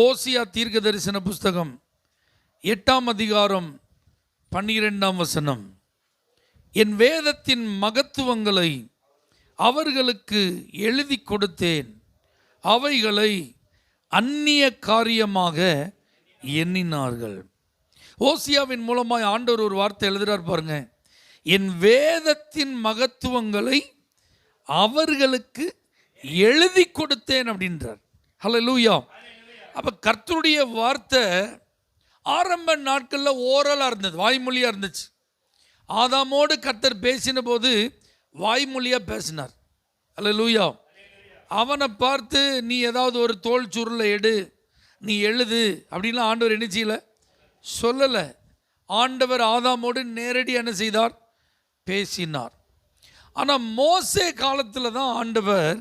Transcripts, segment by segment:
ஓசியா தீர்க்க தரிசன புஸ்தகம் 8ஆம் அதிகாரம் 12ஆம் வசனம். என் வேதத்தின் மகத்துவங்களை அவர்களுக்கு எழுதி கொடுத்தேன், அவைகளை அந்நிய காரியமாக எண்ணினார்கள். ஓசியாவின் மூலமாய் ஆண்டவர் ஒரு வார்த்தை எழுதுறார் பாருங்க. என் வேதத்தின் மகத்துவங்களை அவர்களுக்கு எழுதி கொடுத்தேன் அப்படின்றார். ஹல்லேலூயா. அப்போ கர்த்தருடைய வார்த்தை ஆரம்ப நாட்களில் ஓரலாக இருந்தது, வாய்மொழியாக இருந்துச்சு. ஆதாமோடு கர்த்தர் பேசின போது வாய்மொழியாக பேசினார். ஹல்லேலூயா. அவனை பார்த்து நீ ஏதாவது ஒரு தோல் சுருளை எடு, நீ எழுது அப்படின்லாம் ஆண்டவர் என்ன செய்யலை, சொல்லலை. ஆண்டவர் ஆதாமோடு நேரடி என்ன செய்தார், பேசினார். ஆனால் மோசே காலத்தில் தான் ஆண்டவர்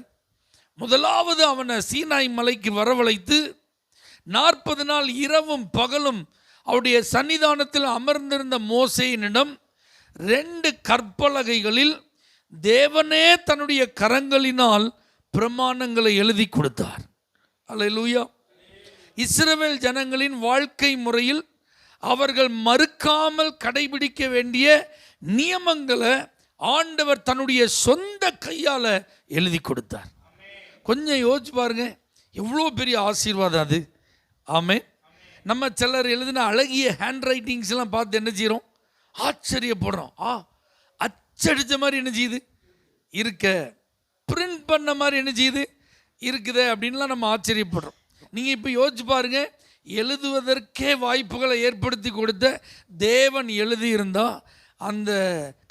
முதலாவது அவனை சீனாய் மலைக்கு வரவழைத்து 40 நாள் இரவும் பகலும் அவருடைய சன்னிதானத்தில் அமர்ந்திருந்த மோசேயினிடம் 2 கற்பலகைகளில் தேவனே தன்னுடைய கரங்களினால் பிரமாணங்களை எழுதி கொடுத்தார். அல்லேலூயா. இஸ்ரவேல் ஜனங்களின் வாழ்க்கை முறையில் அவர்கள் மறுக்காமல் கடைபிடிக்க வேண்டிய நியமங்களை ஆண்டவர் தன்னுடைய சொந்த கையால் எழுதி கொடுத்தார். கொஞ்சம் யோசிச்சு பாருங்க, எவ்வளோ பெரிய ஆசீர்வாதம் அது. ஆமே. நம்ம சிலர் எழுதின அழகிய ஹேண்ட் ரைட்டிங்ஸ்லாம் பார்த்து என்ன செய்கிறோம், ஆச்சரியப்படுறோம். அச்சடித்த மாதிரி என்ன செய்யுது இருக்க, பிரிண்ட் பண்ண மாதிரி என்ன செய்யுது இருக்குதே அப்படின்லாம் நம்ம ஆச்சரியப்படுறோம். நீங்கள் இப்போ யோசிச்சு பாருங்க, எழுதுவதற்கே வாய்ப்புகளை ஏற்படுத்தி கொடுத்த தேவன் எழுதியிருந்தால் அந்த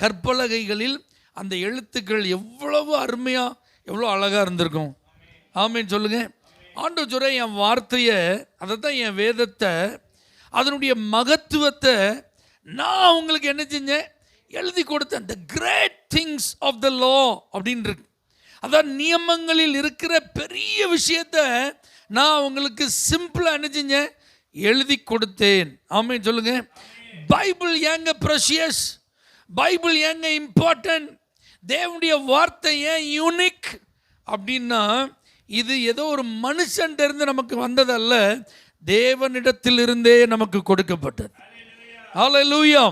கற்பலகைகளில் அந்த எழுத்துக்கள் எவ்வளவு அருமையாக எவ்வளோ அழகாக இருந்திருக்கும். ஆமேன்னு சொல்லுங்க. ஆண்டவர் சொல்ற என் வார்த்தையை, அதை தான் என் வேதத்தை, அதனுடைய மகத்துவத்தை நான் உங்களுக்கு என்ன செஞ்சேன், எழுதி கொடுத்தேன். The great things of the law அப்படின்னு இருக்கு. அதான் நியமங்களில் இருக்கிற பெரிய விஷயத்தை நான் உங்களுக்கு சிம்பிளாக என்ன செஞ்சேன், எழுதி கொடுத்தேன். ஆமேன்னு சொல்லுங்க. பைபிள் ஏங்க ப்ரெஷியஸ், பைபிள் ஏங்க இம்பார்ட்டன்ட், தேவனுடைய வார்த்தை ஏன் யூனிக் அப்படின்னா, இது ஏதோ ஒரு மனுஷன்ட்ட இருந்து நமக்கு வந்ததல்ல, தேவனிடத்திலிருந்தே நமக்கு கொடுக்கப்பட்டது. ஹல்லேலூயா.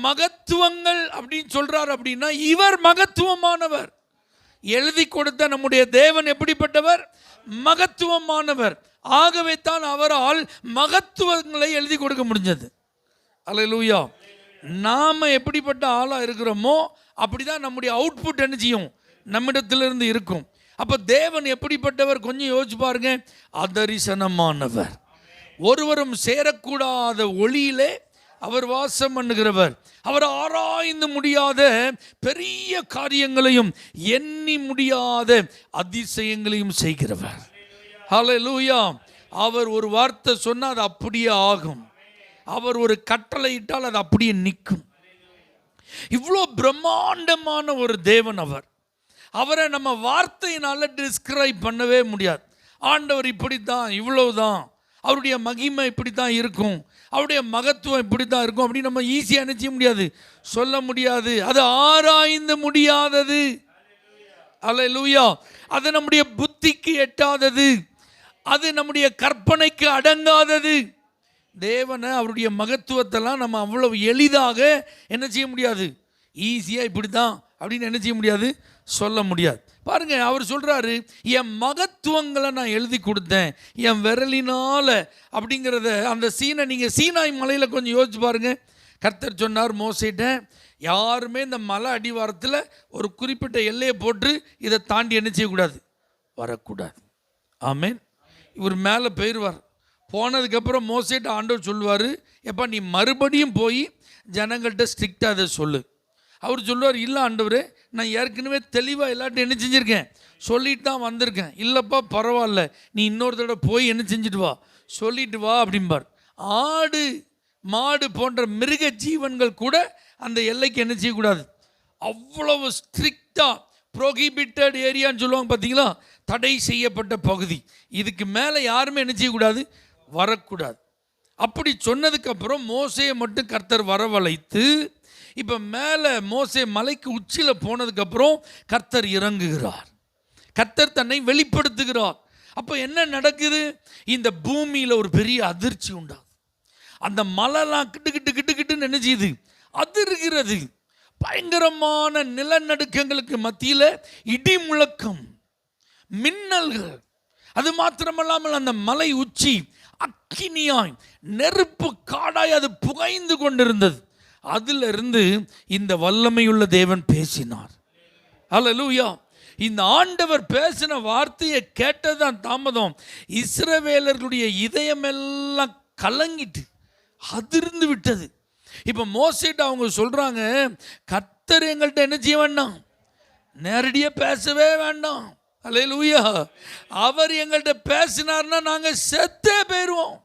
மகத்துவங்கள் அப்படின்னு சொல்றார் அப்படின்னா இவர் மகத்துவமானவர். எழுதி கொடுத்த நம்முடைய தேவன் எப்படிப்பட்டவர், மகத்துவமானவர். ஆகவே தான் அவரால் மகத்துவங்களை எழுதி கொடுக்க முடிஞ்சது. ஹல்லேலூயா. நாம் எப்படிப்பட்ட ஆளாக இருக்கிறோமோ அப்படிதான் நம்முடைய அவுட்புட் என்ன செய்யும், நம்மிடத்திலிருந்து இருக்கும். அப்போ தேவன் எப்படிப்பட்டவர் கொஞ்சம் யோசிச்சு பாருங்க. அதரிசனமானவர், ஒருவரும் சேரக்கூடாத ஒளியிலே அவர் வாசம் பண்ணுகிறவர். அவர் ஆராய்ந்து முடியாத பெரிய காரியங்களையும் எண்ணி முடியாத அதிசயங்களையும் செய்கிறவர். ஹல்லேலூயா. அவர் ஒரு வார்த்தை சொன்னால் அது அப்படியே ஆகும். அவர் ஒரு கட்டளை இட்டால் அது அப்படியே நிற்கும். இவ்வளோ பிரம்மாண்டமான ஒரு தேவன் அவர். அவரை நம்ம வார்த்தையினால டிஸ்கிரைப் பண்ணவே முடியாது. ஆண்டவர் இப்படித்தான், இவ்வளவுதான், அவருடைய மகிமை இப்படித்தான் இருக்கும், அவருடைய மகத்துவம் இப்படித்தான் இருக்கும் அப்படின்னு நம்ம ஈஸியாக நினைச்ச முடியாது, சொல்ல முடியாது. அது ஆராய்ந்து முடியாதது. அல்லேலூயா. அது நம்முடைய புத்திக்கு எட்டாதது, அது நம்முடைய கற்பனைக்கு அடங்காதது. தேவனை, அவருடைய மகத்துவத்தெல்லாம் நம்ம அவ்வளவு எளிதாக என்ன செய்ய முடியாது, ஈஸியாக இப்படி தான் அப்படின்னு என்ன செய்ய முடியாது, சொல்ல முடியாது. பாருங்க, அவர் சொல்றாரு, என் மகத்துவங்களை நான் எழுதி கொடுத்தேன் என் விரலினால அப்படிங்கிறத. அந்த சீனை நீங்கள் சீனாய் மலையில் கொஞ்சம் யோசிச்சு பாருங்க. கர்த்தர் சொன்னார் மோசேட்ட, யாருமே இந்த மலை அடிவாரத்தில் ஒரு குறிப்பிட்ட எல்லையை போட்டு இதை தாண்டி என்ன செய்யக்கூடாது, வரக்கூடாது. ஆமேன். இவர் மேலே போயிடுவார். போனதுக்கப்புறம் மோசேட்ட ஆண்டவர் சொல்லுவார், எப்போ நீ மறுபடியும் போய் ஜனங்கள்கிட்ட ஸ்ட்ரிக்டாக அதை சொல்லு. அவர் சொல்லுவார், இல்லை ஆண்டவரே, நான் ஏற்கனவே தெளிவாக எல்லாட்டும் என்ன செஞ்சுருக்கேன், சொல்லிட்டு தான் வந்திருக்கேன். இல்லைப்பா பரவாயில்ல, நீ இன்னொரு தடவை போய் என்ன செஞ்சுட்டு வா, சொல்லிட்டு வா அப்படிம்பார். ஆடு மாடு போன்ற மிருக ஜீவன்கள் கூட அந்த எல்லைக்கு என்ன செய்யக்கூடாது, அவ்வளவு ஸ்ட்ரிக்டாக ப்ரோஹிபிட்டட் ஏரியான்னு சொல்லுவாங்க பார்த்தீங்களா, தடை செய்யப்பட்ட பகுதி. இதுக்கு மேலே யாருமே என்ன செய்யக்கூடாது, வரக்கூடாது. அப்படி சொன்னதுக்கப்புறம் மோசேயை மட்டும் கர்த்தர் வரவழைத்து, இப்போ மேலே மோசே மலைக்கு உச்சியில் போனதுக்கப்புறம் கர்த்தர் இறங்குகிறார். கர்த்தர் தன்னை வெளிப்படுத்துகிறார். அப்போ என்ன நடக்குது? இந்த பூமியில் ஒரு பெரிய அதிர்ச்சி உண்டாகுது. அந்த மலைலாம் கிட்டு கிட்டு கிட்டு கிட்டுன்னு நினைச்சிது, அதிர்கிறது. பயங்கரமான நிலநடுக்கங்களுக்கு மத்தியில் இடி முழக்கம், மின்னல்கள். அது மாத்திரமல்லாமல் அந்த மலை உச்சி அக்கினியாய் நெருப்பு காடாய் அது புகைந்து கொண்டிருந்தது. அதிலிருந்து இந்த வல்லமையுள்ள தேவன் பேசினார். அல்லேலூயா. இந்த ஆண்டவர் பேசின வார்த்தையை கேட்டதான் தாமதம். இஸ்ரவேலர்களுடைய இதயமெல்லாம் கலங்கிட்டு அதிர்ந்து விட்டது. இப்போ மோசேட்ட அவங்க சொல்றாங்க, கர்த்தர் எங்கள்கிட்ட என்ன செய்ய வேண்டாம், நேரடியாக பேசவே வேண்டாம். அல்லேலூயா. அவர் எங்கள்கிட்ட பேசினார்னா நாங்கள் செத்தே போயிடுவோம்.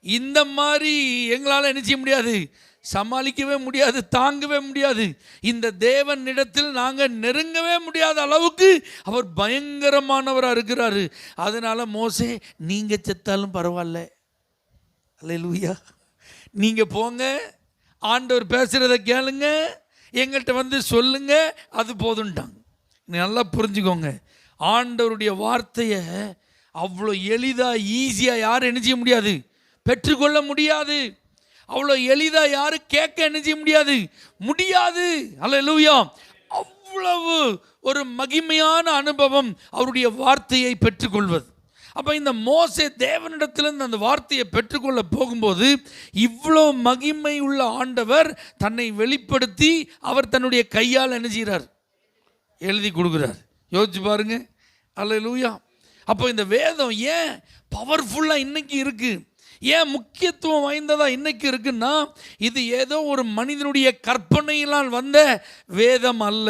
இந்த மாதிரி எங்களால் என்ன செய்ய முடியாது, சமாளிக்கவே முடியாது, தாங்கவே முடியாது. இந்த தேவனிடத்தில் நாங்கள் நெருங்கவே முடியாத அளவுக்கு அவர் பயங்கரமானவராக இருக்கிறாரு. அதனால மோசே, நீங்கள் செத்தாலும் பரவாயில்ல, அல்லேலூயா, நீங்கள் போங்க, ஆண்டவர் பேசுகிறத கேளுங்க, எங்கள்கிட்ட வந்து சொல்லுங்க, அது போதுன்ட்டாங்க. நல்லா புரிஞ்சுக்கோங்க, ஆண்டவருடைய வார்த்தையை அவ்வளோ எளிதாக ஈஸியாக யாரும் என்ன செய்ய முடியாது, பெற்றுக்கொள்ள முடியாது. அவ்வளோ எளிதாக யாரும் கேட்க என்ன செய்ய முடியாது, முடியாது. அல்லேலூயா. அவ்வளவு ஒரு மகிமையான அனுபவம் அவருடைய வார்த்தையை பெற்றுக்கொள்வது. அப்போ இந்த மோசே தேவனிடத்திலிருந்து அந்த வார்த்தையை பெற்றுக்கொள்ள போகும்போது இவ்வளோ மகிமை உள்ள ஆண்டவர் தன்னை வெளிப்படுத்தி அவர் தன்னுடைய கையால் என்ன செய்கிறார், எழுதி கொடுக்குறார். யோசிச்சு பாருங்க. அல்லேலூயா. அப்போ இந்த வேதம் ஏன் பவர்ஃபுல்லாக இன்னைக்கு இருக்கு, ஏன் முக்கியத்துவம் வாய்ந்ததா இன்னைக்கு இருக்குன்னா, இது ஏதோ ஒரு மனிதனுடைய கற்பனையினால் வந்த வேதம் அல்ல,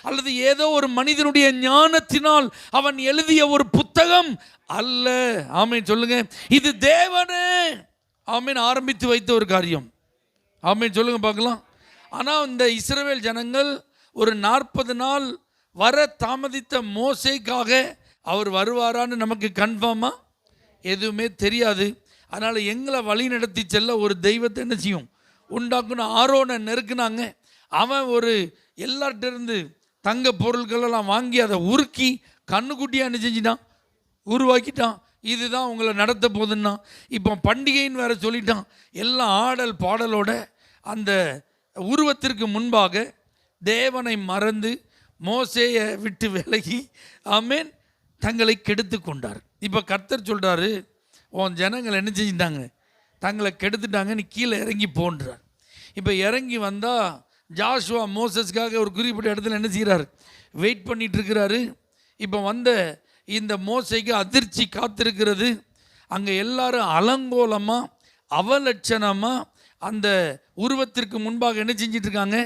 அல்லது ஏதோ ஒரு மனிதனுடைய ஞானத்தினால் அவன் எழுதிய ஒரு புத்தகம் அல்ல. ஆமேன் சொல்லுங்க. இது தேவனே ஆமேன் ஆரம்பித்து வைத்த ஒரு காரியம். ஆமேன் சொல்லுங்க பார்க்கலாம். ஆனால் இந்த இஸ்ரவேல் ஜனங்கள் ஒரு 40 நாள் வர தாமதித்த மோசேக்காக அவர் வருவாரான்னு நமக்கு கன்ஃபார்மாக எதுவுமே தெரியாது. அதனால் எங்களை வழி நடத்தி செல்ல ஒரு தெய்வத்தை என்ன செய்யும், உண்டாக்கணும். ஆரோனை நெருக்குனாங்க. அவன் ஒரு எல்லார்ட்ட இருந்து தங்க பொருட்களெல்லாம் வாங்கி அதை உருக்கி கண்ணுக்குட்டியாக என்ன செஞ்சிட்டான், உருவாக்கிட்டான். இதுதான் உங்களை நடத்த போதுன்னா. இப்போ பண்டிகைன்னு வேற சொல்லிட்டான். எல்லாம் ஆடல் பாடலோட அந்த உருவத்திற்கு முன்பாக தேவனை மறந்து மோசேயை விட்டு விலகி ஆமேன் தங்களை கெடுத்து கொண்டார். இப்போ கர்த்தர் சொல்கிறாரு, உன் ஜனங்கள் என்ன செஞ்சிட்டாங்க, தங்களை கெடுத்துட்டாங்க, நீ கீழே இறங்கி போன்றார். இப்போ இறங்கி வந்தால் ஜாஷுவா மோசஸ்க்காக ஒரு குறிப்பிட்ட இடத்துல என்ன செய்கிறார், வெயிட் பண்ணிட்டு இருக்கிறாரு. இப்போ வந்த இந்த மோசைக்கு அதிர்ச்சி காத்திருக்கிறது. அங்கே எல்லாரும் அலங்கோலமாக அவலட்சணமாக அந்த உருவத்திற்கு முன்பாக என்ன செஞ்சிட்ருக்காங்க,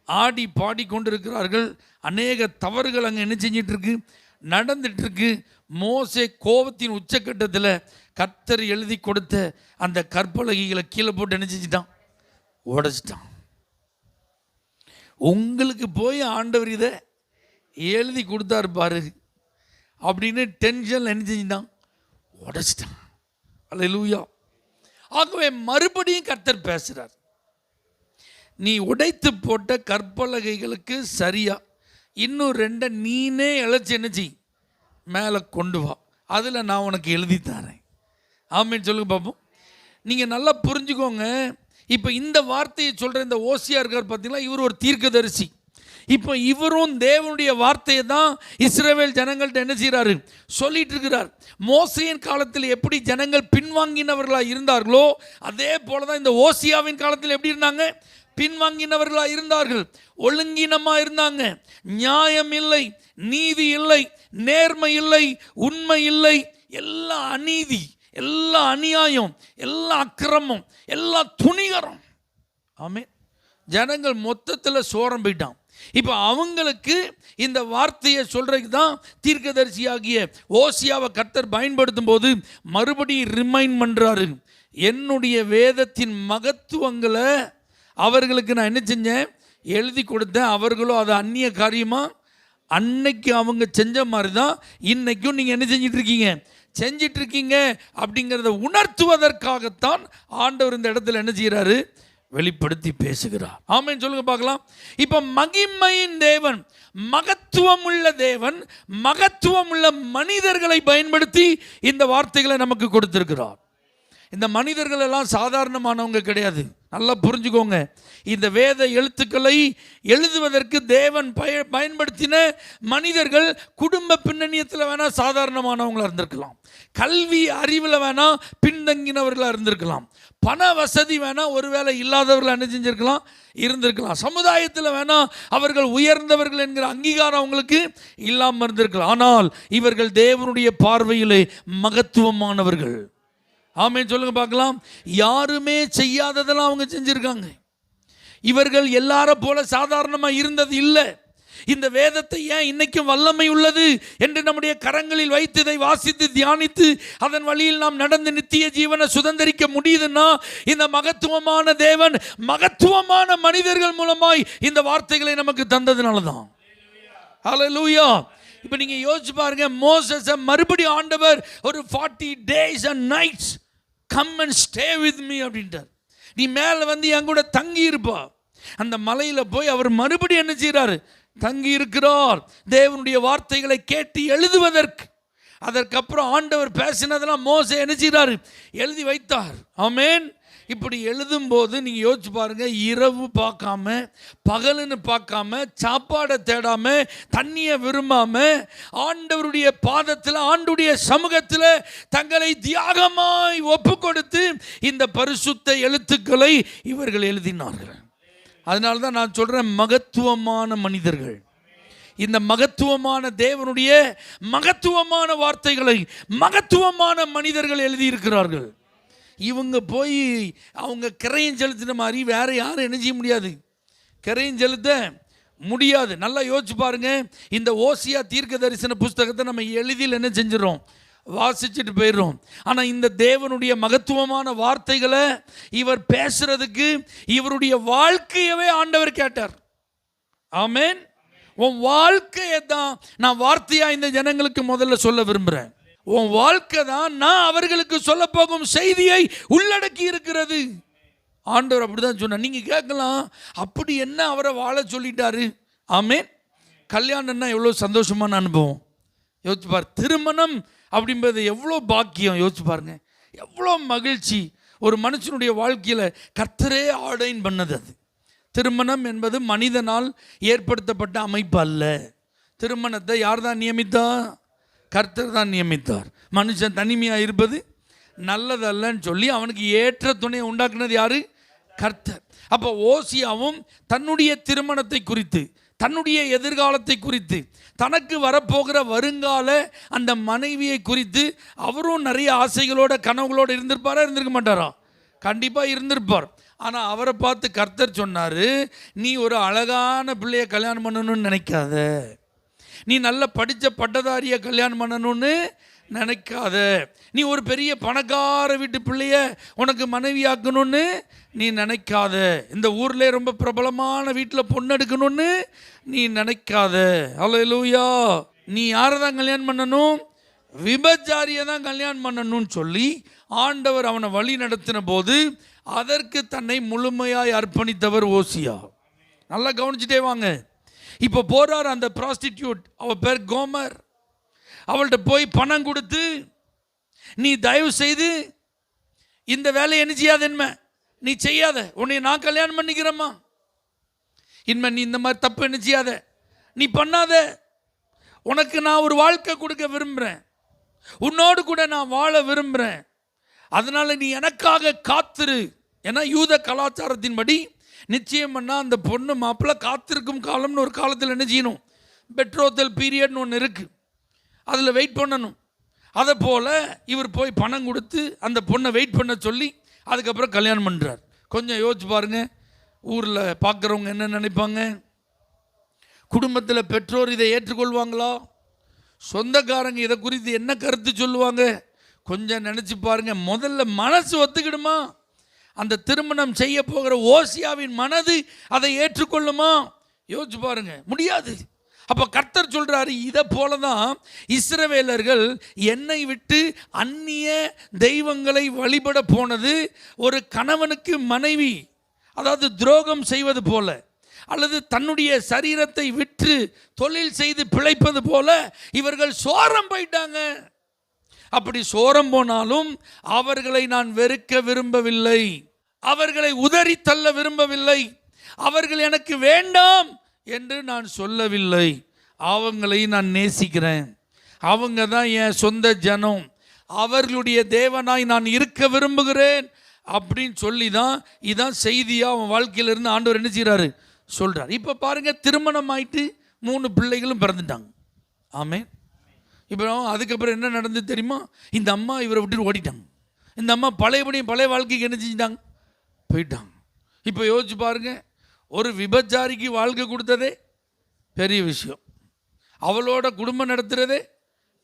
ஆடி பாடி கொண்டு இருக்கிறார்கள். அநேக தவறுகள் அங்கே என்ன செஞ்சிட்ருக்கு, நடந்துட்டுருக்கு. மோசே கோபத்தின் உச்சக்கட்டத்தில் கர்த்தர் எழுதி கொடுத்த அந்த கற்பலகைகளை கீழே போட்டு என்ன செஞ்சிட்டான், உடைச்சிட்டான். உங்களுக்கு போய் ஆண்டவர் இதை எழுதி கொடுத்தாரு பாரு அப்படின்னு டென்ஷன் என்ன செஞ்சிட்டான், உடைச்சிட்டான். அல்லேலூயா. ஆகவே மறுபடியும் கர்த்தர் பேசுகிறார், நீ உடைத்து போட்ட கற்பலகைகளுக்கு சரியா இன்னும் 2 நீனே இழைச்சி என்ன செய், மேலே கொண்டு வா, அதில் நான் உனக்கு எழுதி தரேன். ஆமேன்னு சொல்லுங்க பார்ப்போம். நீங்கள் நல்லா புரிஞ்சுக்கோங்க. இப்போ இந்த வார்த்தையை சொல்கிற இந்த ஓசியா இருக்கார் பார்த்தீங்களா, இவர் ஒரு தீர்க்கதரிசி. இப்போ இவரும் தேவனுடைய வார்த்தையை தான் இஸ்ரவேல் ஜனங்கள்ட்ட என்ன செய்கிறாரு, சொல்லிட்டு இருக்கிறார். மோசையின் காலத்தில் எப்படி ஜனங்கள் பின்வாங்கினவர்களாக இருந்தார்களோ அதே போல தான் இந்த ஓசியாவின் காலத்தில் எப்படி இருந்தாங்க, பின்வாங்கினவர்களாக இருந்தார்கள், ஒழுங்கினமாக இருந்தாங்க. நியாயம் இல்லை, நீதி இல்லை, நேர்மை இல்லை, உண்மை இல்லை, எல்லா அநீதி, எல்லா அநியாயம், எல்லா அக்கிரமம், எல்லா துணிகரம். ஆமென். ஜனங்கள் மொத்தத்தில் சோரம் போயிட்டான். இப்போ அவங்களுக்கு இந்த வார்த்தையை சொல்றதுக்கு தான் தீர்க்கதரிசியாகிய ஓசியாவை கர்த்தர் பயன்படுத்தும் போது மறுபடியும் ரிமைண்ட் பண்ணுறாரு, என்னுடைய வேதத்தின் மகத்துவங்களை அவர்களுக்கு நான் என்ன செஞ்சேன், எழுதி கொடுத்தேன். அவர்களோ அதை அந்நிய காரியமாக அன்னைக்கு அவங்க செஞ்ச மாதிரி தான் இன்னைக்கும் நீங்கள் என்ன செஞ்சிட்ருக்கீங்க, செஞ்சிட்ருக்கீங்க. அப்படிங்கிறத உணர்த்துவதற்காகத்தான் ஆண்டவர் இந்த இடத்துல என்ன செய்கிறாரு, வெளிப்படுத்தி பேசுகிறார். ஆமென் சொல்லுங்க பார்க்கலாம். இப்ப மகிமையின் தேவன், மகத்துவம் உள்ள தேவன், மகத்துவம் உள்ள மனிதர்களை பயன்படுத்தி இந்த வார்த்தைகளை நமக்கு கொடுத்திருக்கிறார். இந்த மனிதர்கள் எல்லாம் சாதாரணமானவங்க கிடையாது. நல்லா புரிஞ்சுக்கோங்க. இந்த வேத எழுத்துக்களை எழுதுவதற்கு தேவன் பயன்படுத்தின மனிதர்கள் குடும்ப பின்னணியத்தில் வேணா சாதாரணமானவங்களா இருந்திருக்கலாம், கல்வி அறிவில் வேணா பின்தங்கினவர்களாக இருந்திருக்கலாம், பண வசதி வேணா ஒருவேளை இல்லாதவர்கள் என்ன செஞ்சிருக்கலாம், இருந்திருக்கலாம், சமுதாயத்தில் வேணா அவர்கள் உயர்ந்தவர்கள் என்கிற அங்கீகாரம் அவங்களுக்கு இல்லாமல் இருந்திருக்கலாம். ஆனால் இவர்கள் தேவனுடைய பார்வையிலே மகத்துவமானவர்கள். ஆமென் சொல்லுங்க பார்க்கலாம். யாருமே செய்யாததெல்லாம் அவங்க செஞ்சிருக்காங்க. இவர்கள் எல்லாரை போல சாதாரணமாக இருந்தது இல்லை. இந்த வேதத்தை ஏன் இன்னைக்கும் வல்லமை உள்ளது என்று நம்முடைய கரங்களில் வைத்து இதை வாசித்து தியானித்து அதன் வழியில் நாம் நடந்து நித்திய ஜீவனை சுதந்திரிக்க முடியுதுன்னா இந்த மகத்துவமான தேவன் மகத்துவமான மனிதர்கள் மூலமாய் இந்த வார்த்தைகளை நமக்கு தந்ததுனால தான். ஹல்லேலூயா. இப்போ நீங்கள் யோசிச்சு பாருங்க, மோசஸை மறுபடியும் ஆண்டவர் ஒரு 40 days and nights come and stay with me அப்படின்ட்டார். நீ மேலே வந்து என் கூட தங்கி இருப்பா. அந்த மலையில் போய் அவர் மறுபடியும் என்ன செய்கிறாரு, தங்கி இருக்கிறார். தேவனுடைய வார்த்தைகளை கேட்டு எழுதுவதற்கு. அதற்கப்புறம் ஆண்டவர் பேசினதெல்லாம் மோசே என்ன செய்கிறாரு, எழுதி வைத்தார். ஆமென். இப்படி எழுதும்போது நீங்கள் யோசிச்சு பாருங்க, இரவு பார்க்காம பகலுன்னு பார்க்காம சாப்பாடை தேடாம தண்ணியை விரும்பாம ஆண்டவருடைய பாதத்தில் ஆண்டுடைய சமூகத்தில் தங்களை தியாகமாய் ஒப்பு கொடுத்து இந்த பரிசுத்த எழுத்துக்களை இவர்கள் எழுதினார்கள். அதனால தான் நான் சொல்கிறேன், மகத்துவமான மனிதர்கள். இந்த மகத்துவமான தேவனுடைய மகத்துவமான வார்த்தைகளை மகத்துவமான மனிதர்கள் எழுதியிருக்கிறார்கள். இவங்க போய் அவங்க கிரையம் செலுத்தின மாதிரி வேற யாரும் என்ன செய்ய முடியாது, கிரையம் செலுத்த முடியாது. நல்லா யோசிச்சு பாருங்க. இந்த ஓசியா தீர்க்க தரிசன புஸ்தகத்தை நம்ம எளிதில் என்ன செஞ்சிடறோம், வாசிச்சுட்டு போயிடுறோம். ஆனால் இந்த தேவனுடைய மகத்துவமான வார்த்தைகளை இவர் பேசுறதுக்கு இவருடைய வாழ்க்கையவே ஆண்டவர் கேட்டார். ஆமென். உன் வாழ்க்கையை தான் நான் வார்த்தையா இந்த ஜனங்களுக்கு முதல்ல சொல்ல விரும்புகிறேன். உன் வாழ்க்கை தான் நான் அவர்களுக்கு சொல்ல போகும் செய்தியை உள்ளடக்கி இருக்கிறது. ஆண்டவர் அப்படிதான் சொன்னார். நீங்கள் கேட்கலாம், அப்படி என்ன அவரை வாழ சொல்லிட்டாரு? ஆமென். கல்யாணம்னா எவ்வளோ சந்தோஷமான அனுபவம் யோசிச்சு பாரு. திருமணம் அப்படின்றது எவ்வளோ பாக்கியம் யோசிச்சு பாருங்க, எவ்வளோ மகிழ்ச்சி. ஒரு மனுஷனுடைய வாழ்க்கையில் கர்த்தரே ஆர்டைன் பண்ணது அது. திருமணம் என்பது மனிதனால் ஏற்படுத்தப்பட்ட அமைப்பு அல்ல. திருமணத்தை யார் தான் நியமித்தா? கர்த்தர் தான் நியமித்தார். மனுஷன் தனிமையாக இருப்பது நல்லதல்லன்னு சொல்லி அவனுக்கு ஏற்ற துணையை உண்டாக்குனது யாரு? கர்த்தர். அப்போ ஓசியாவும் தன்னுடைய திருமணத்தை குறித்து, தன்னுடைய எதிர்காலத்தை குறித்து, தனக்கு வரப்போகிற வருங்கால அந்த மனைவியை குறித்து அவரும் நிறைய ஆசைகளோட கனவுகளோடு இருந்திருப்பாரா, இருந்திருக்க மாட்டாரா? கண்டிப்பாக இருந்திருப்பார். ஆனால் அவரை பார்த்து கர்த்தர் சொன்னார், நீ ஒரு அழகான பிள்ளையை கல்யாணம் பண்ணணும்னு நினைக்காத, நீ நல்ல படித்த பட்டதாரியை கல்யாணம் பண்ணணும்னு நினைக்காத, நீ ஒரு பெரிய பணக்கார வீட்டு பிள்ளைய உனக்கு மனைவியாக்கணும்னு நீ நினைக்காத, இந்த ஊர்ல ரொம்ப பிரபலமான வீட்டில் பொண்ணு எடுக்கணும்னு நீ நினைக்காத. ஹல்லேலூயா. நீ யாரை தான் கல்யாணம் பண்ணணும்? விபச்சாரியை தான் கல்யாணம் பண்ணணும்னு சொல்லி ஆண்டவர் அவனை வழி நடத்தின போது அதற்கு தன்னை முழுமையாய் அர்ப்பணித்தவர் ஓசியா. நல்லா கவனிச்சுட்டே வாங்க. இப்போ போறார் அந்த ப்ராஸ்டிடியூட், அவ பேர் கோமர். அவள்கிட்ட போய் பணம் கொடுத்து, நீ தயவு செய்து இந்த வேலையை என்ன செய்யாத, என்ன நீ செய்யாத, உன்னை நான் கல்யாணம் பண்ணிக்கிறேம்மா, இனிமே நீ இந்த மாதிரி தப்பு என்ன செய்யாத, நீ பண்ணாத, உனக்கு நான் ஒரு வாழ்க்கை கொடுக்க விரும்புகிறேன், உன்னோடு கூட நான் வாழ விரும்புகிறேன், அதனால் நீ எனக்காக காத்துரு. ஏன்னா யூத கலாச்சாரத்தின்படி நிச்சயம் பண்ணால் அந்த பொண்ணு மாப்பிள்ளை காத்திருக்கும் காலம்னு ஒரு காலத்தில் என்ன செய்யணும், பெட்ரோத்தல் பீரியட்னு ஒன்று இருக்குது, அதில் வெயிட் பண்ணணும். அதை போல் இவர் போய் பணம் கொடுத்து அந்த பொண்ணை வெயிட் பண்ண சொல்லி அதுக்கப்புறம் கல்யாணம் பண்ணுறார். கொஞ்சம் யோசிச்சு பாருங்கள், ஊரில் பார்க்குறவங்க என்ன நினைப்பாங்க? குடும்பத்தில் பெற்றோர் இதை ஏற்றுக்கொள்வாங்களா? சொந்தக்காரங்க இதை குறித்து என்ன கருத்து சொல்லுவாங்க? கொஞ்சம் நினச்சி பாருங்கள். முதல்ல மனசு ஒத்துக்கிடுமா? அந்த திருமணம் செய்ய போகிற ஓசியாவின் மனது அதை ஏற்றுக்கொள்ளுமா? யோசிச்சு பாருங்க, முடியாது. அப்போ கர்த்தர் சொல்றாரு, இதை போல தான் இஸ்ரவேலர்கள் என்னை விட்டு அந்நிய தெய்வங்களை வழிபட போனது. ஒரு கணவனுக்கு மனைவி அதாவது துரோகம் செய்வது போல, அல்லது தன்னுடைய சரீரத்தை விற்று தொழில் செய்து பிழைப்பது போல இவர்கள் சோரம் போயிட்டாங்க. அப்படி சோரம் போனாலும் அவர்களை நான் வெறுக்க விரும்பவில்லை, அவர்களை உதறி தள்ள விரும்பவில்லை, அவர்கள் எனக்கு வேண்டாம் என்று நான் சொல்லவில்லை. அவங்களை நான் நேசிக்கிறேன், அவங்க தான் என் சொந்த ஜனம், அவர்களுடைய தேவனாய் நான் இருக்க விரும்புகிறேன் அப்படின்னு சொல்லி தான் இதான் செய்தியாக அவன் வாழ்க்கையிலிருந்து ஆண்டவர் என்ன செய்கிறாரு சொல்கிறார். இப்போ பாருங்கள், திருமணம் ஆயிட்டு 3 பிள்ளைகளும் பிறந்துட்டாங்க. ஆமென். இப்போ அதுக்கப்புறம் என்ன நடந்தது தெரியுமா? இந்த அம்மா இவரை விட்டுட்டு ஓடிட்டாங்க. இந்த அம்மா பழைய வாழ்க்கைக்கு என்ன செஞ்சிட்டாங்க? போயிட்டாங்க. இப்போ யோசிச்சு பாருங்கள், ஒரு விபச்சாரிக்கு வாழ்க்கை கொடுத்ததே பெரிய விஷயம், அவளோட குடும்பம் நடத்துகிறதே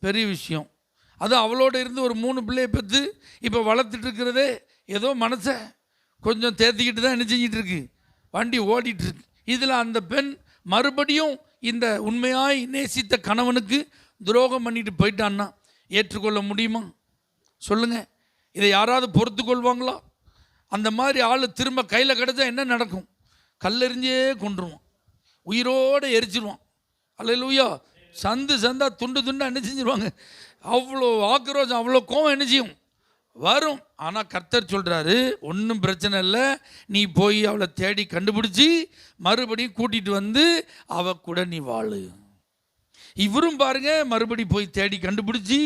பெரிய விஷயம், அது அவளோட இருந்து ஒரு 3 பிள்ளையை பெற்று இப்போ வளர்த்துட்டு இருக்கிறதே ஏதோ மனசை கொஞ்சம் தேர்த்திக்கிட்டு தான் என்ன செஞ்சிட்டு இருக்கு, வண்டி ஓடிட்டுருக்கு. இதில் அந்த பெண் மறுபடியும் இந்த உண்மையாய் நேசித்த கணவனுக்கு துரோகம் பண்ணிட்டு போயிட்டான்னா ஏற்றுக்கொள்ள முடியுமா? சொல்லுங்கள். இதை யாராவது பொறுத்து கொள்வாங்களா? அந்த மாதிரி ஆள் திரும்ப கையில் கிடச்சா என்ன நடக்கும்? கல்லெறிஞ்சே கொண்டுருவான், உயிரோடு எரிச்சிருவான். அல்லேலூயா. சந்தா துண்டு துண்டாக என்ன செஞ்சிருவாங்க? அவ்வளோ ஆக்ரோஷம், அவ்வளோ கோவம் என்ன செய்யும்? வரும். ஆனால் கர்த்தர் சொல்கிறாரு, ஒன்றும் பிரச்சனை இல்லை, நீ போய் அவளை தேடி கண்டுபிடிச்சி மறுபடியும் கூட்டிகிட்டு வந்து அவ கூட நீ வாழு. இவரும் பாருங்க, மறுபடி போய் தேடி கண்டுபிடிச்சி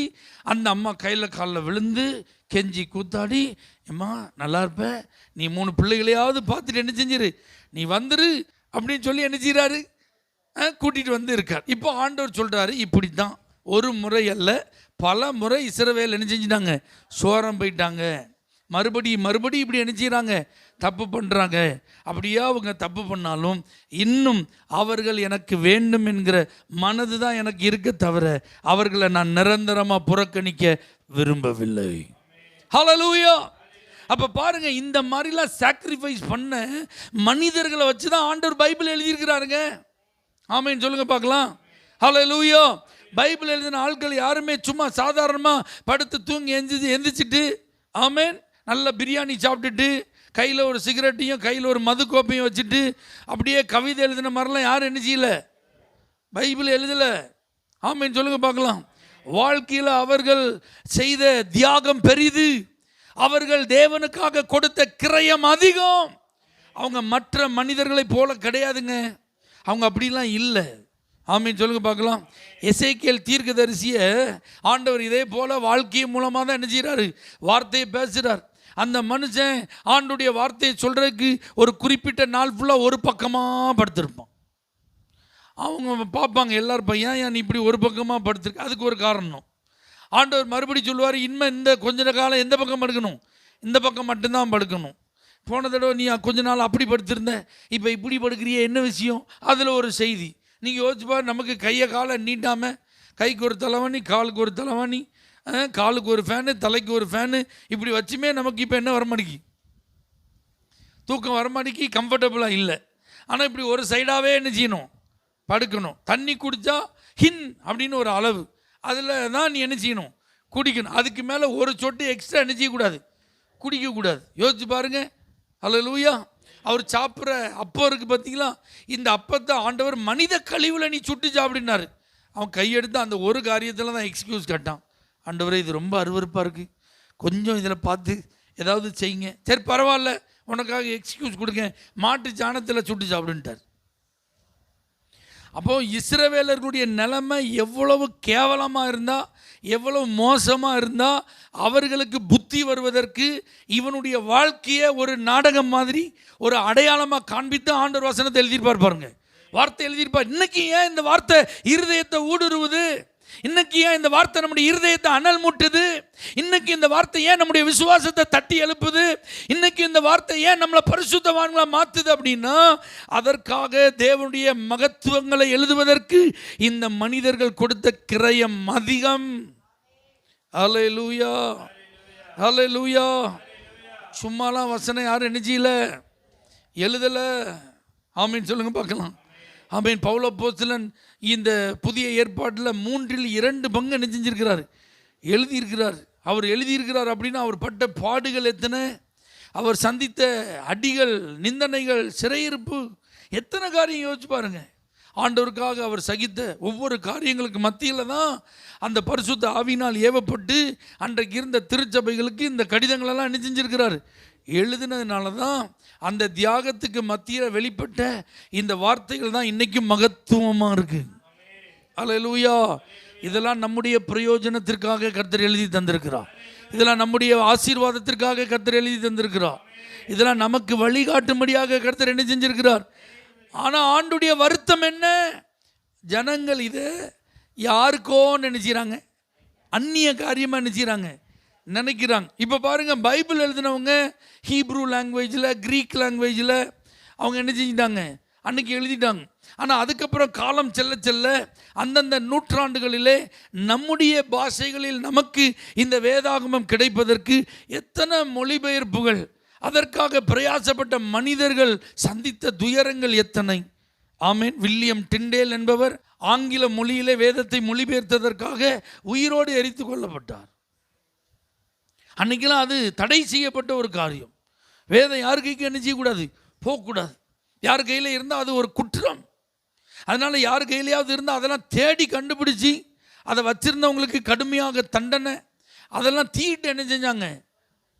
அந்த அம்மா கையில் காலில் விழுந்து கெஞ்சி கூத்தாடி, அம்மா நல்லா இருப்ப, நீ 3 பிள்ளைகளையாவது பார்த்துட்டு என்ன செஞ்சிரு, நீ வந்துரு அப்படின்னு சொல்லி என்ன செய்கிறாரு, கூட்டிகிட்டு வந்து இருக்கார். இப்போ ஆண்டவர் சொல்கிறாரு, இப்படி தான் ஒரு முறை அல்ல பல முறை இஸ்ரவேல் என்ன செஞ்சிட்டாங்க, சோரம் போயிட்டாங்க. மறுபடி இப்படி என்ன செய்கிறாங்க, தப்பு பண்ணுறாங்க. அப்படியே அவங்க தப்பு பண்ணாலும் இன்னும் அவர்கள் எனக்கு வேண்டும் என்கிற மனது தான் எனக்கு இருக்க தவிர அவர்களை நான் நிரந்தரமாக புறக்கணிக்க விரும்பவில்லை. ஹல்லேலூயா. அப்போ பாருங்க, இந்த மாதிரிலாம் சாக்ரிஃபைஸ் பண்ண மனிதர்களை வச்சு தான் ஆண்டவர் பைபிள் எழுதியிருக்கிறாருங்க. ஆமென் சொல்லுங்க பார்க்கலாம். ஹல்லேலூயா. பைபிள் எழுதின ஆட்கள் யாருமே சும்மா சாதாரணமாக படுத்து தூங்கி எந்திரிச்சிட்டு ஆமென் நல்ல பிரியாணி சாப்பிட்டுட்டு கையில் ஒரு சிகரெட்டையும் கையில் ஒரு மது கோப்பையும் வச்சுட்டு அப்படியே கவிதை எழுதின மாதிரிலாம் யாரும் என்ன செய்யல, பைபிள் எழுதலை. ஆமென் சொல்லுங்க பார்க்கலாம். வாழ்க்கையில் அவர்கள் செய்த தியாகம் பெரிது, அவர்கள் தேவனுக்காக கொடுத்த கிரயம் அதிகம். அவங்க மற்ற மனிதர்களை போல கிடையாதுங்க, அவங்க அப்படிலாம் இல்லை. ஆமென் சொல்லுங்க பார்க்கலாம். எசேக்கியேல் தீர்க்கதரிசியை ஆண்டவர் இதே போல வாழ்க்கை மூலமாக தான் என்ன செய்கிறாரு, வார்த்தையை பேசுகிறார். அந்த மனுஷன் ஆண்டுடைய வார்த்தையை சொல்கிறதுக்கு ஒரு குறிப்பிட்ட நாள் ஃபுல்லாக ஒரு பக்கமாக படுத்திருப்பான். அவங்க பார்ப்பாங்க எல்லாரும், ஏன் நீ இப்படி ஒரு பக்கமாக படுத்திருக்க, அதுக்கு ஒரு காரணம். ஆண்டவர் மறுபடி சொல்லுவார், இனிமேல் இந்த கொஞ்ச காலம் எந்த பக்கம் படுக்கணும், இந்த பக்கம் மட்டும்தான் படுக்கணும். போன தடவை நீ கொஞ்ச நாள் அப்படி படுத்திருந்த, இப்போ இப்படி படுக்கிறிய, என்ன விஷயம்? அதில் ஒரு செய்தி. நீங்கள் யோசிச்சு பாரு, நமக்கு கையை காலை நீட்டாமல் கைக்கு ஒரு தலைவாணி, காலுக்கு ஒரு தலைவாணி, காலுக்கு ஒரு ஃபேனு, தலைக்கு ஒரு ஃபேனு, இப்படி வச்சுமே நமக்கு இப்போ என்ன வரமாட்டேங்கி, தூக்கம் வரமாட்டேங்கி, கம்ஃபர்டபுளாக இல்லை. ஆனால் இப்படி ஒரு சைடாகவே என்ன செய்யணும், படுக்கணும். தண்ணி குடித்தா ஹின் அப்படின்னு ஒரு அளவு, அதில் தான் நீ என்ன செய்யணும், குடிக்கணும். அதுக்கு மேலே ஒரு சொட்டு எக்ஸ்ட்ரா என்ன செய்யக்கூடாது, குடிக்கக்கூடாது. யோசிச்சு பாருங்கள். ஹல்லேலூயா. அவர் சாப்பிட்ற அப்பம் இருக்குது பார்த்தீங்களா, இந்த அப்பத்தை ஆண்டவர் மனித கழிவில் நீ சுட்டு சாப்பிடினார். அவன் கையெடுத்து அந்த ஒரு காரியத்தில் தான் எக்ஸ்கியூஸ் கேட்டான், ஆண்டவரே இது ரொம்ப அருவருப்பாக இருக்குது, கொஞ்சம் இதில் பார்த்து ஏதாவது செய்யுங்க. சரி பரவாயில்ல, உனக்காக எக்ஸ்கியூஸ் கொடுங்க, மாட்டு சாணத்தில் சுட்டு சாப்பிடுன்ட்டார். அப்போது இஸ்ரவேலர்களுடைய நிலைமை எவ்வளவு கேவலமாக இருந்தால், எவ்வளவு மோசமாக இருந்தால், அவர்களுக்கு புத்தி வருவதற்கு இவனுடைய வாழ்க்கையை ஒரு நாடகம் மாதிரி ஒரு அடையாளமாக காண்பித்து ஆண்டவர் வசனத்தை எழுதியிருப்பார். பாருங்க, வார்த்தை எழுதியிருப்பார். இன்னைக்கு ஏன் இந்த வார்த்தை இருதயத்தை ஊடுருவுது, இன்னைக்கு ஏன் இந்த வார்த்தை நம்முடைய இருதயத்தை அனல் மூட்டுது, இன்னைக்கு இந்த வார்த்தை ஏன் நம்முடைய விசுவாசத்தை தட்டி எழுப்புது, இன்னைக்கு இந்த வார்த்தை ஏன் நம்மளை பரிசுத்தவான்களா மாற்றுது அப்படின்னா, அதற்காக தேவனுடைய மகத்துவங்களை எழுதுவதற்கு இந்த மனிதர்கள் கொடுத்த கிரயம் அதிகம். ஹல்லேலூயா, ஹல்லேலூயா. சும்மாலாம் வசனம் யாரும் என்ன செய்யல, எழுதலை. ஆமீன் சொல்லுங்க பார்க்கலாம். ஆமீன். பவுல் அப்போஸ்தலன் இந்த புதிய ஏற்பாட்டில் 2/3 பங்கு என்ன செஞ்சிருக்கிறார், எழுதியிருக்கிறார். அவர் எழுதியிருக்கிறார் அப்படின்னா அவர் பட்ட பாடுகள் எத்தனை, அவர் சந்தித்த அடிகள், நிந்தனைகள், சிறையிருப்பு, எத்தனை காரியம் யோசிச்சு பாருங்க. ஆண்டவருக்காக அவர் சகித்த ஒவ்வொரு காரியங்களுக்கு மத்தியில் தான் அந்த பரிசுத்த ஆவியினால் ஏவப்பட்டு அன்றைக்கு இருந்த திருச்சபைகளுக்கு இந்த கடிதங்களெல்லாம் என்ன செஞ்சிருக்கிறார், எழுதினதுனால தான் அந்த தியாகத்துக்கு மத்தியில் வெளிப்பட்ட இந்த வார்த்தைகள் தான் இன்றைக்கும் மகத்துவமாக இருக்குது. அல்லேலூயா. இதெல்லாம் நம்முடைய பிரயோஜனத்திற்காக கர்த்தர் எழுதி தந்திருக்கிறார். இதெல்லாம் நம்முடைய ஆசீர்வாதத்திற்காக கர்த்தர் எழுதி தந்திருக்கிறார். இதெல்லாம் நமக்கு வழிகாட்டும்படியாக கர்த்தர் என்ன செஞ்சிருக்கிறார். ஆனால் ஆண்டுடைய வருத்தம் என்ன, ஜனங்கள் இதை யாருக்கோ நினைச்சிறாங்க, அந்நிய காரியமாக நினைச்சிறாங்க, நினைக்கிறாங்க. இப்போ பாருங்கள், பைபிள் எழுதினவங்க ஹீப்ரூ லாங்குவேஜில், க்ரீக் லாங்குவேஜில் அவங்க என்ன செஞ்சிட்டாங்க, அன்னைக்கு எழுதிட்டாங்க. ஆனால் அதுக்கப்புறம் காலம் செல்ல செல்ல அந்தந்த நூற்றாண்டுகளிலே நம்முடைய பாஷைகளில் நமக்கு இந்த வேதாகமம் கிடைப்பதற்கு எத்தனை மொழிபெயர்ப்புகள், அதற்காக பிரயாசப்பட்ட மனிதர்கள் சந்தித்த துயரங்கள் எத்தனை. ஆமேன். வில்லியம் டிண்டேல் என்பவர் ஆங்கில மொழியிலே வேதத்தை மொழிபெயர்த்ததற்காக உயிரோடு எரித்து கொல்லப்பட்டார். அன்னைக்கெல்லாம் அது தடை செய்யப்பட்ட ஒரு காரியம். வேதம் யார் கைக்கு என்ன செய்யக்கூடாது, போகக்கூடாது. யார் கையில் இருந்தால் அது ஒரு குற்றம். அதனால் யார் கையிலையாவது இருந்தால் அதெல்லாம் தேடி கண்டுபிடிச்சி அதை வச்சிருந்தவங்களுக்கு கடுமையாக தண்டனை, அதெல்லாம் தீட்டு என்ன செஞ்சாங்க,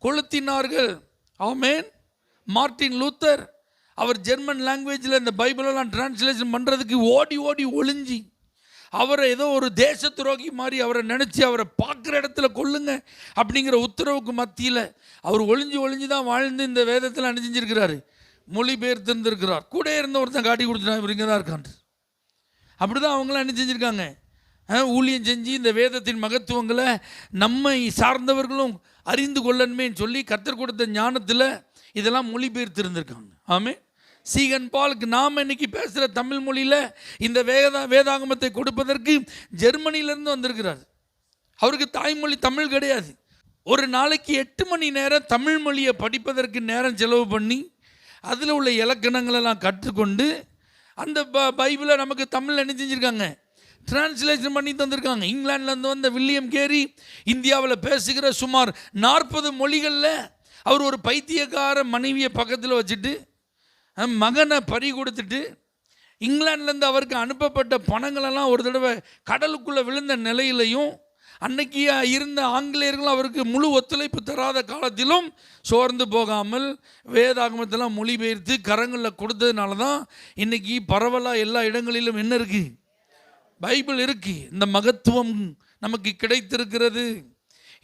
கொளுத்தினார்கள். ஆமேன். மார்ட்டின் லூத்தர் அவர் ஜெர்மன் லாங்குவேஜில் இந்த பைபிளெல்லாம் டிரான்ஸ்லேஷன் பண்ணுறதுக்கு ஓடி ஓடி ஒளிஞ்சி, அவரை ஏதோ ஒரு தேச துரோகி மாதிரி அவரை நினச்சி அவரை பார்க்குற இடத்துல கொல்லுங்க அப்படிங்கிற உத்தரவுக்கு மத்தியில் அவர் ஒளிஞ்சு ஒளிஞ்சு தான் வாழ்ந்து இந்த வேதத்தில் அணிஞ்சிருக்கிறாரு, மொழிபெயர்த்திருந்திருக்கிறார். கூட இருந்த ஒருத்தன் காட்டி கொடுத்துட்டான், இவர் இங்கே தான் இருக்கான். அப்படி தான் அவங்களாம் என்ன செஞ்சுருக்காங்க, ஊழியம் செஞ்சு இந்த வேதத்தின் மகத்துவங்களை நம்மை சார்ந்தவர்களும் அறிந்து கொள்ளணுமேன்னு சொல்லி கர்த்தர் கொடுத்த ஞானத்தில் இதெல்லாம் மொழிபெயர்த்திருந்திருக்காங்க. ஆமே. சீகன் பாலுக்கு நாம் இன்னைக்கு பேசுகிற தமிழ் மொழியில் இந்த வேதாகமத்தை கொடுப்பதற்கு ஜெர்மனியிலேருந்து வந்திருக்கிறார். அவருக்கு தாய்மொழி தமிழ் கிடையாது. ஒரு நாளைக்கு 8 மணி நேரம் தமிழ் மொழியை படிப்பதற்கு நேரம் செலவு பண்ணி அதில் உள்ள இலக்கணங்களெல்லாம் கற்றுக்கொண்டு அந்த பைபிளை நமக்கு தமிழ் என்ன செஞ்சுருக்காங்க, டிரான்ஸ்லேஷன் பண்ணி தந்திருக்காங்க. இங்கிலாந்துலேருந்து வந்த வில்லியம் கேரி இந்தியாவில் பேசுகிற சுமார் 40 மொழிகளில் அவர் ஒரு பைத்தியக்கார மனைவியை பக்கத்தில் வச்சுட்டு மகனை பறி கொடுத்துட்டு இங்கிலாந்துலேருந்து அவருக்கு அனுப்பப்பட்ட பணங்களெல்லாம் ஒரு தடவை கடலுக்குள்ளே விழுந்த நிலையிலையும் அன்னைக்கு இருந்த ஆங்கிலேயர்களும் அவருக்கு முழு ஒத்துழைப்பு தராத காலத்திலும் சோர்ந்து போகாமல் வேதாகமத்தெல்லாம் மொழிபெயர்த்து கரங்களில் கொடுத்ததுனால தான் இன்றைக்கி பரவலாக எல்லா இடங்களிலும் என்ன இருக்குது, பைபிள் இருக்குது. இந்த மகத்துவம் நமக்கு கிடைத்திருக்கிறது.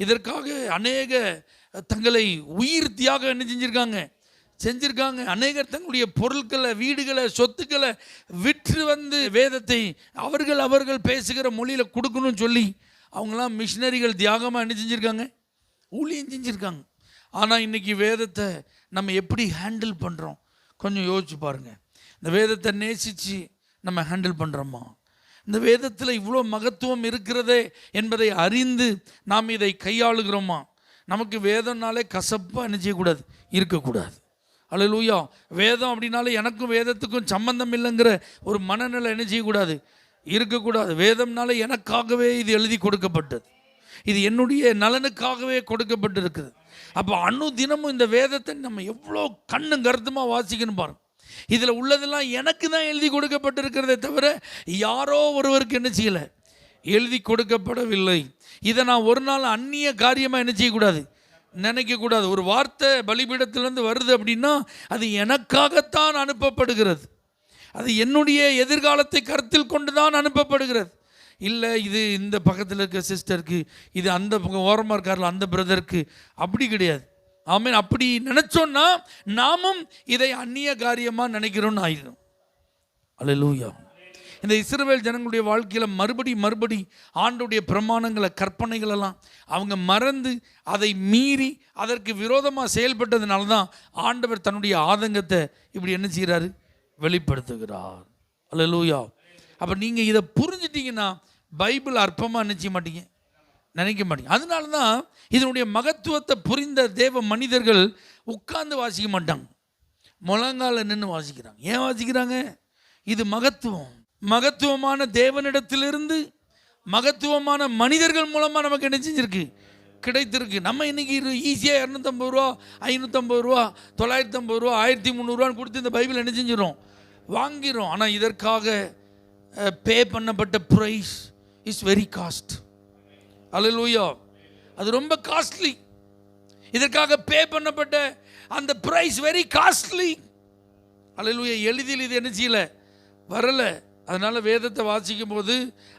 இதற்காக அநேக தங்களை உயிர் தியாகம் என்ன செஞ்சுருக்காங்க. அநேகர் தங்களுடைய பொருட்களை, வீடுகளை, சொத்துக்களை விற்று வந்து வேதத்தை அவர்கள் பேசுகிற மொழியில் கொடுக்கணும்னு சொல்லி அவங்களாம் மிஷினரிகள் தியாகமாக என்ன செஞ்சுருக்காங்க, ஊழியம் செஞ்சுருக்காங்க. ஆனால் இன்றைக்கி வேதத்தை நம்ம எப்படி ஹேண்டில் பண்ணுறோம் கொஞ்சம் யோசிச்சு பாருங்கள். இந்த வேதத்தை நேசித்து நம்ம ஹேண்டில் பண்ணுறோமா, இந்த வேதத்தில் இவ்வளோ மகத்துவம் இருக்கிறதே என்பதை அறிந்து நாம் இதை கையாளுகிறோமா. நமக்கு வேதம்னாலே கசப்பாக என்ன செய்யக்கூடாது, இருக்கக்கூடாது. அல்லேலூயா. வேதம் அப்படின்னாலே எனக்கும் வேதத்துக்கும் சம்பந்தம் இல்லைங்கிற ஒரு மனநிலை என்ன செய்யக்கூடாது, இருக்கக்கூடாது. வேதம்னாலே எனக்காகவே இது எழுதி கொடுக்கப்பட்டது, இது என்னுடைய நலனுக்காகவே கொடுக்கப்பட்டிருக்குது. அப்போ தினமும் இந்த வேதத்தை நம்ம எவ்வளோ கண்ணும் கருத்துமாக வாசிக்கணும் பாருங்க. இதில் உள்ளதெல்லாம் எனக்கு தான் எழுதி கொடுக்கப்பட்டிருக்கிறதே தவிர யாரோ ஒருவருக்கு என்ன செய்யலை, எழுதி கொடுக்கப்படவில்லை. இதை நான் ஒரு நாள் அந்நிய காரியமாக என்ன செய்யக்கூடாது, நினைக்கக்கூடாது. ஒரு வார்த்தை பலிபீடத்திலேருந்து வருது அப்படின்னா அது எனக்காகத்தான் அனுப்பப்படுகிறது, அது என்னுடைய எதிர்காலத்தை கருத்தில் கொண்டு தான் அனுப்பப்படுகிறது. இல்லை இது இந்த பக்கத்தில் இருக்க சிஸ்டருக்கு, இது அந்த பக்கம் ஓரமாக இருக்கார்ல அந்த பிரதருக்கு, அப்படி கிடையாது. ஆமீன். அப்படி நினச்சோன்னா நாமும் இதை அந்நிய காரியமாக நினைக்கிறோன்னு ஆயிடும். அல்லேலூயா. இந்த இஸ்ரவேல் ஜனங்களுடைய வாழ்க்கையில் மறுபடி ஆண்டோடைய பிரமாணங்களை, கற்பனைகளெல்லாம் அவங்க மறந்து அதை மீறி அதற்கு விரோதமாக செயல்பட்டதுனால தான் ஆண்டவர் தன்னுடைய ஆதங்கத்தை இப்படி என்ன செய்கிறாரு, வெளிப்படுத்துகிறார். அல்லேலூயா. அப்போ நீங்கள் இதை புரிஞ்சிட்டிங்கன்னா பைபிள் அற்பமாக நினைக்க மாட்டீங்க. அதனால தான் இதனுடைய மகத்துவத்தை புரிந்த தேவ மனிதர்கள் உட்கார்ந்து வாசிக்க மாட்டாங்க, முழங்கால நின்று வாசிக்கிறாங்க. ஏன் வாசிக்கிறாங்க? இது மகத்துவமான தேவனிடத்திலிருந்து மகத்துவமான மனிதர்கள் மூலமாக நமக்கு என்ன செஞ்சிருக்கு, கிடைத்திருக்கு. நம்ம இன்னைக்கு ஈஸியாக 250 ரூபா, 550 ரூபா, 950 ரூபா, 1300 கொடுத்து இந்த பைபிள் என்ன செஞ்சிடும், வாங்கிறோம். ஆனால் இதற்காக பே பண்ணப்பட்ட ப்ரைஸ் இஸ் வெரி காஸ்ட். அல்லேலூயா. அது ரொம்ப காஸ்ட்லி. இதற்காக பே பண்ணப்பட்ட அந்த பிரைஸ் வெரி காஸ்ட்லி. அல்லேலூயா. எளிதில் இது என்ன செய்யல, வரல. அதனால வேதத்தை வாசிக்கும் போது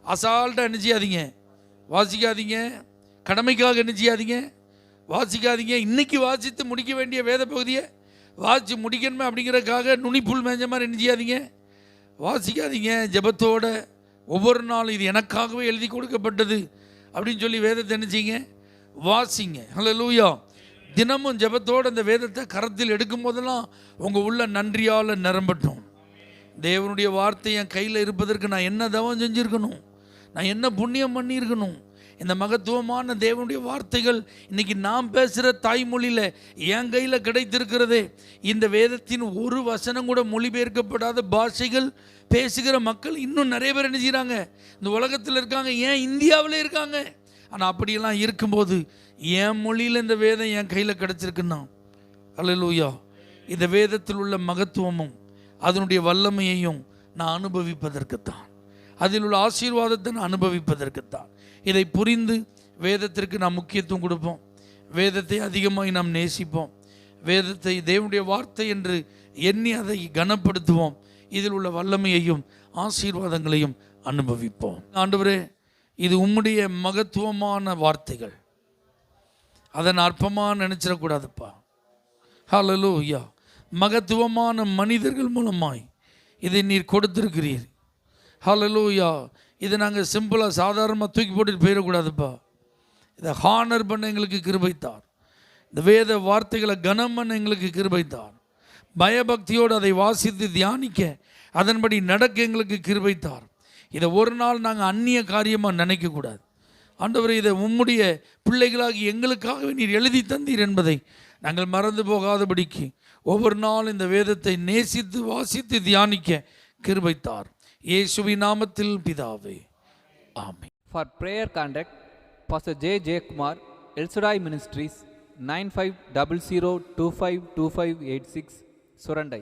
அசால்ட்டாக என்ன செய்யாதீங்க, வாசிக்காதீங்க. கடமைக்காக என்ன செய்யாதீங்க, வாசிக்காதீங்க. இன்னைக்கு வாசித்து முடிக்க வேண்டிய வேத பகுதியை வாசித்து முடிக்கணுமே அப்படிங்கிறதுக்காக நுனிப்புல் மேஞ்ச மாதிரி என்ன செய்யாதீங்க, வாசிக்காதீங்க. ஜெபத்தோட ஒவ்வொரு நாளும் இது எனக்காகவே எழுதி கொடுக்கப்பட்டது அப்படின்னு சொல்லி வேதத்தை என்ன செய்யுங்க, வாசிங்க. அல்லேலூயா. தினமும் ஜெபத்தோடு அந்த வேதத்தை கரத்தில் எடுக்கும் போதெல்லாம் உங்கள் உள்ள நன்றியால் நிரம்பட்டும். தேவனுடைய வார்த்தை என் கையில் இருப்பதற்கு நான் என்ன தவம் செஞ்சுருக்கணும், நான் என்ன புண்ணியம் பண்ணியிருக்கணும். இந்த மகத்துவமான தேவனுடைய வார்த்தைகள் இன்றைக்கி நான் பேசுகிற தாய்மொழியில் என் கையில் கிடைத்திருக்கிறதே. இந்த வேதத்தின் ஒரு வசனம் கூட மொழிபெயர்க்கப்படாத பாஷைகள் பேசுகிற மக்கள் இன்னும் நிறைய பேர் என்ன செய்கிறாங்க, இந்த உலகத்தில் இருக்காங்க, ஏன் இந்தியாவிலே இருக்காங்க. ஆனால் அப்படியெல்லாம் இருக்கும்போது என் மொழியில் இந்த வேதம் என் கையில் கிடச்சிருக்குன்னா, அல்லேலூயா, இந்த வேதத்தில் உள்ள மகத்துவமும் அதனுடைய வல்லமையையும் நான் அனுபவிப்பதற்குத்தான், அதில் உள்ள ஆசீர்வாதத்தை நான் அனுபவிப்பதற்குத்தான். இதை புரிந்து வேதத்திற்கு நாம் முக்கியத்துவம் கொடுப்போம். வேதத்தை அதிகமாக நாம் நேசிப்போம். வேதத்தை தேவனுடைய வார்த்தை என்று எண்ணி அதை கனப்படுத்துவோம். இதில் உள்ள வல்லமையையும் ஆசீர்வாதங்களையும் அனுபவிப்போம். ஆண்டவரே, இது உம்முடைய மகத்துவமான வார்த்தைகள், அதை நான் அற்பமாக நினச்சிடக்கூடாதுப்பா. ஹல்லேலூயா. மகத்துவமான மனிதர்கள் மூலமாய் இதை நீர் கொடுத்திருக்கிறீர். ஹல்லேலூயா. இதை நாங்கள் சிம்பிளாக சாதாரணமாக தூக்கி போட்டுட்டு போயிடக்கூடாதுப்பா. இதை ஹானர் பண்ண எங்களுக்கு கிருபைத்தார். இந்த வேத வார்த்தைகளை கனம் பண்ண எங்களுக்கு கிருபைத்தார். பயபக்தியோடு அதை வாசித்து தியானிக்க, அதன்படி நடக்க எங்களுக்கு கிருபைத்தார். இதை ஒரு நாள் நாங்கள் அந்நிய காரியமாக நினைக்கக்கூடாது. ஆண்டவரே, இதை உம்முடைய பிள்ளைகளாகி எங்களுக்காகவே நீர் எழுதி தந்தீர் என்பதை நாங்கள் மறந்து போகாதபடிக்கு ஒவ்வொரு நாளும் இந்த வேதத்தை நேசித்து வாசித்து தியானிக்க கிருபைத்தார். இயேசுவின் நாமத்தில் பிதாவே, ஆமென். For prayer contact, Pastor J. Kumar, El Shaddai Ministries, 9500252586, Surandai.